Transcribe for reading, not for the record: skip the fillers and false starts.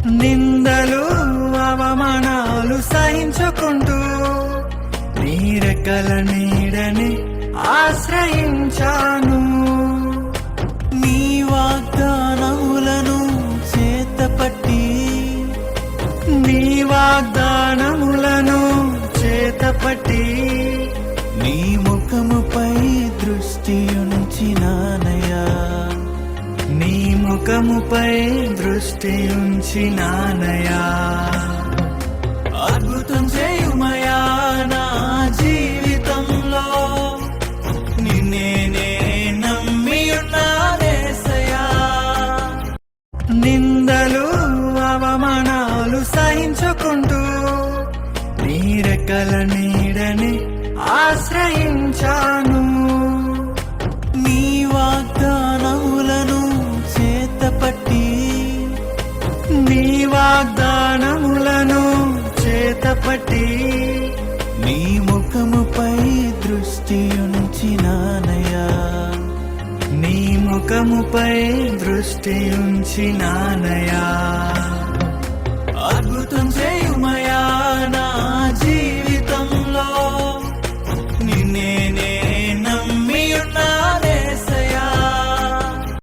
నిందలు అవమానాలు సహించుకుంటూ నీ రెక్కల నీడని ఆశ్రయించాను. నీ వాగ్దానములను చేతపట్టి నీ వాగ్దానములను చేతపట్టి నీ ముఖముపై దృష్టి ఉంచినానయ్యా. నీ ముఖముపై దృష్టి ఉంచినానయ్యా. అద్భుతం చేయుమయా నా జీవితంలో, నిన్నే నమ్మి ఉన్నానేసయ్యా. నిందలు అవమానాలు సహించుకుంటూ నీ రెక్కల నీడని ఆశ్రయించాను. నీ వాగ్దానములను చేతపట్టి నీ వాగ్దానములను చేతపట్టి నీ ముఖముపై దృష్టి ఉంచినానయ్యా. నీ ముఖముపై దృష్టి ఉంచినానయ్యా.